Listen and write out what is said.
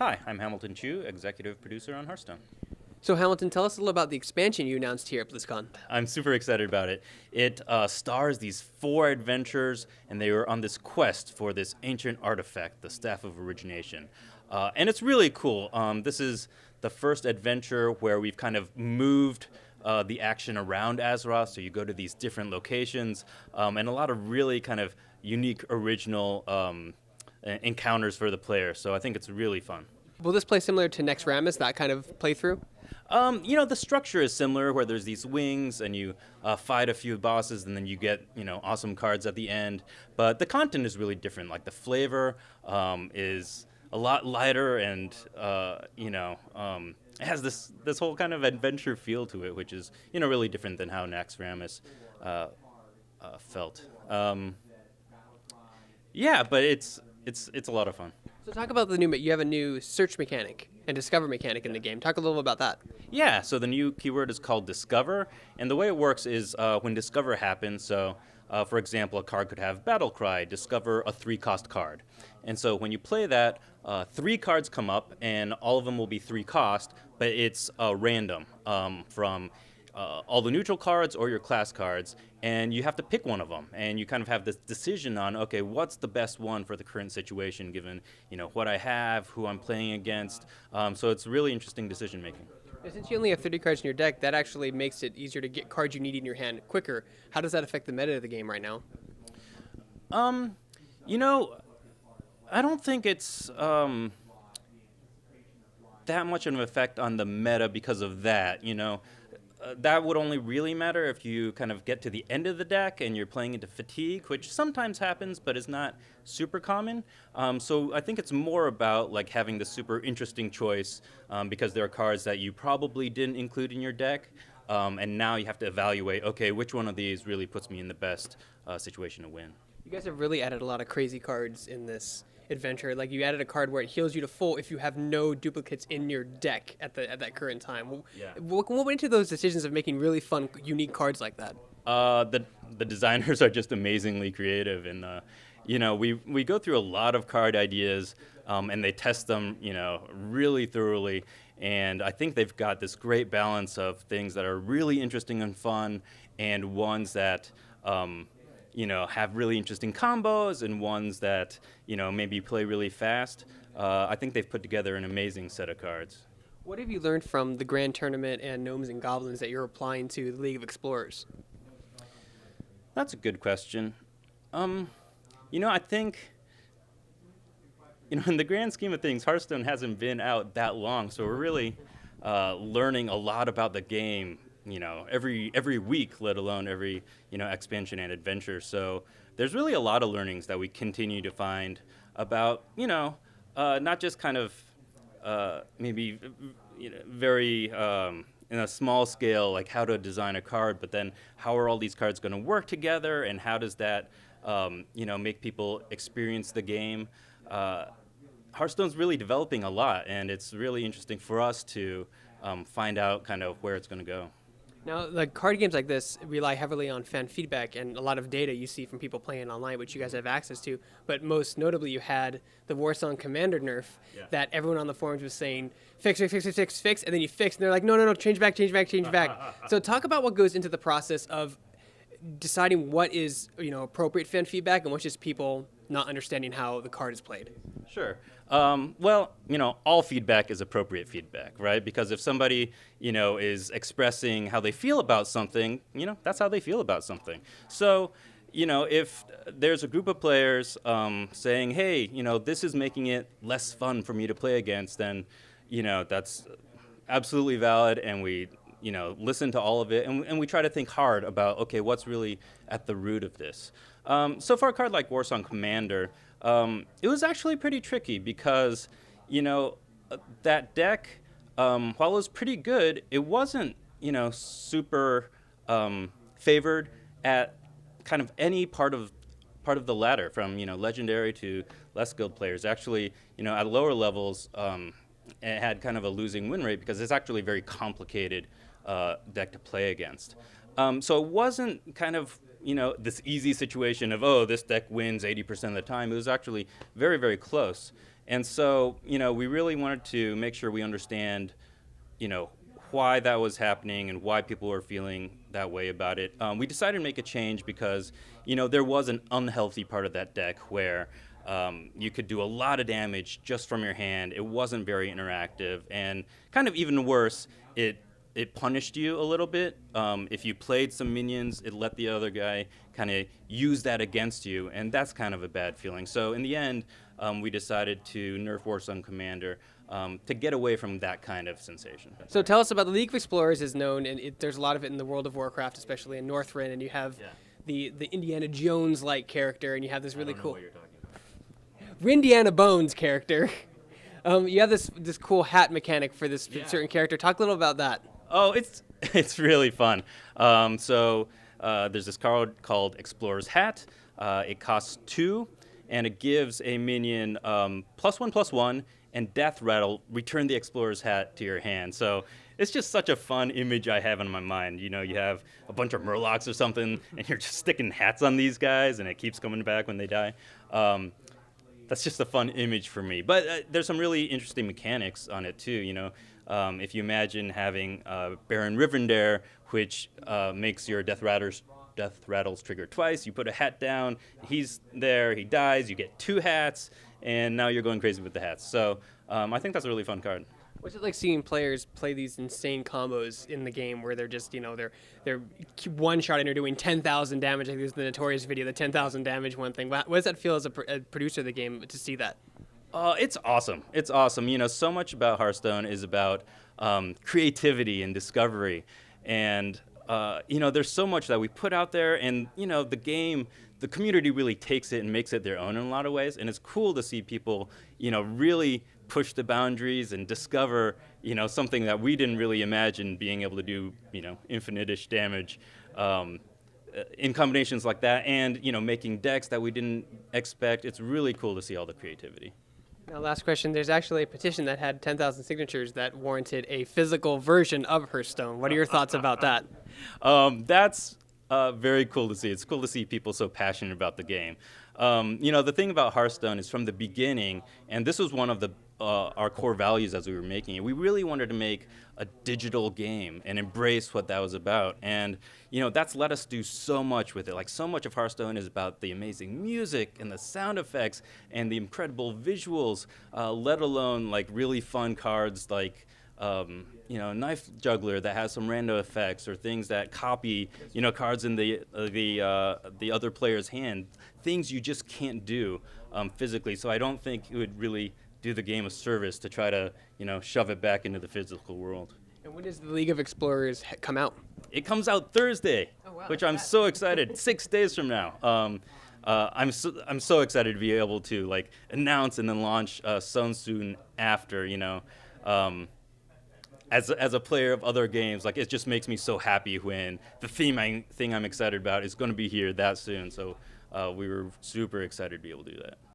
Hi, I'm Hamilton Chu, executive producer on Hearthstone. So Hamilton, tell us a little about the expansion you announced here at BlizzCon. I'm super excited about it. It stars these 4 adventurers, and they were on this quest for this ancient artifact, the Staff of Origination. And it's really cool. This is the first adventure where we've kind of moved the action around Azeroth, so you go to these different locations, and a lot of really kind of unique, original encounters for the player. So I think it's really fun. Will this play similar to Next Ramus, that kind of playthrough? The structure is similar, where there's these wings and you fight a few bosses and then you get, awesome cards at the end. But the content is really different. Like the flavor is a lot lighter and, it has this whole kind of adventure feel to it, which is, really different than how Next Ramus felt. But it's a lot of fun. So talk about you have a new search mechanic and discover mechanic in the game. Talk a little about that. Yeah, so the new keyword is called Discover, and the way it works is when Discover happens, so for example, a card could have Battle Cry, discover a 3-cost card. And so when you play that, 3 cards come up, and all of them will be 3 cost, but it's random from all the neutral cards or your class cards, and you have to pick one of them. And you kind of have this decision on, okay, what's the best one for the current situation, given what I have, who I'm playing against. So it's really interesting decision making. Since you only have 30 cards in your deck, that actually makes it easier to get cards you need in your hand quicker. How does that affect the meta of the game right now? I don't think it's that much of an effect on the meta because of that. That would only really matter if you kind of get to the end of the deck and you're playing into fatigue, which sometimes happens, but is not super common. So I think it's more about like having the super interesting choice because there are cards that you probably didn't include in your deck, and now you have to evaluate, okay, which one of these really puts me in the best situation to win. You guys have really added a lot of crazy cards in this adventure. Like you added a card where it heals you to full if you have no duplicates in your deck at that current time. Yeah. What went into those decisions of making really fun, unique cards like that? The designers are just amazingly creative, and we go through a lot of card ideas, and they test them really thoroughly. And I think they've got this great balance of things that are really interesting and fun, and ones that have really interesting combos, and ones that, maybe play really fast. I think they've put together an amazing set of cards. What have you learned from the Grand Tournament and Gnomes and Goblins that you're applying to the League of Explorers? That's a good question. I think, in the grand scheme of things, Hearthstone hasn't been out that long, so we're really learning a lot about the game, every week, let alone every, expansion and adventure. So there's really a lot of learnings that we continue to find about, not just kind of maybe, very in a small scale, like how to design a card, but then how are all these cards going to work together, and how does that, make people experience the game. Hearthstone's really developing a lot, and it's really interesting for us to find out kind of where it's going to go. Now, like card games like this rely heavily on fan feedback and a lot of data you see from people playing online, which you guys have access to. But most notably, you had the Warsong Commander nerf that everyone on the forums was saying, fix, and then you fix, and they're like, no, change back. So talk about what goes into the process of deciding what is appropriate fan feedback and what's just people not understanding how the card is played. Sure. All feedback is appropriate feedback, right? Because if somebody, is expressing how they feel about something, that's how they feel about something. So, if there's a group of players saying, hey, this is making it less fun for me to play against, then, that's absolutely valid, and we, listen to all of it, and we try to think hard about, okay, what's really at the root of this. So for a card like Warsong Commander, it was actually pretty tricky because, that deck, while it was pretty good, it wasn't, super favored at kind of any part of the ladder, from, legendary to less skilled players. Actually, at lower levels, it had kind of a losing win rate because it's actually a very complicated deck to play against. So it wasn't kind of this easy situation of, oh, this deck wins 80% of the time. It was actually very, very close. And so, we really wanted to make sure we understand, why that was happening and why people were feeling that way about it. We decided to make a change because, there was an unhealthy part of that deck where you could do a lot of damage just from your hand. It wasn't very interactive, and kind of even worse, it punished you a little bit. If you played some minions, it let the other guy kind of use that against you, and that's kind of a bad feeling. So in the end, we decided to nerf Warsong Commander to get away from that kind of sensation. So tell us about the League of Explorers is known, and there's a lot of it in the World of Warcraft, especially in Northrend, and you have the Indiana Jones-like character, and you have this really cool Indiana Bones character. You have this cool hat mechanic for this certain character. Talk a little about that. Oh, it's really fun. So there's this card called Explorer's Hat. It costs 2, and it gives a minion +1/+1 and Death Rattle. Return the Explorer's Hat to your hand. So it's just such a fun image I have in my mind. You have a bunch of Murlocs or something, and you're just sticking hats on these guys, and it keeps coming back when they die. That's just a fun image for me. But there's some really interesting mechanics on it too. If you imagine having Baron Rivendare, which makes your Death Rattles trigger twice. You put a hat down, he's there, he dies, you get 2 hats, and now you're going crazy with the hats. So I think that's a really fun card. What's it like seeing players play these insane combos in the game where they're just, they're one-shotting or doing 10,000 damage? I think there's the notorious video, the 10,000 damage one thing. What does that feel as a producer of the game to see that? It's awesome. It's awesome. So much about Hearthstone is about creativity and discovery. And, there's so much that we put out there. And, the community really takes it and makes it their own in a lot of ways. And it's cool to see people, really push the boundaries and discover, something that we didn't really imagine being able to do, infinite-ish damage in combinations like that. And, making decks that we didn't expect. It's really cool to see all the creativity. Now, last question. There's actually a petition that had 10,000 signatures that warranted a physical version of Hearthstone. What are your thoughts about that? That's very cool to see. It's cool to see people so passionate about the game. The thing about Hearthstone is from the beginning, and this was one of our core values as we were making it, we really wanted to make a digital game and embrace what that was about. And, that's let us do so much with it. Like, so much of Hearthstone is about the amazing music and the sound effects and the incredible visuals, let alone, like, really fun cards like, Knife Juggler that has some random effects, or things that copy, cards in the other player's hand, things you just can't do physically. So I don't think it would really do the game a service to try to, shove it back into the physical world. And when does the League of Explorers come out? It comes out Thursday, which I'm so excited. 6 days from now. I'm so excited to be able to announce and then launch soon after. As a player of other games, it just makes me so happy when the thing I'm excited about is going to be here that soon. So we were super excited to be able to do that.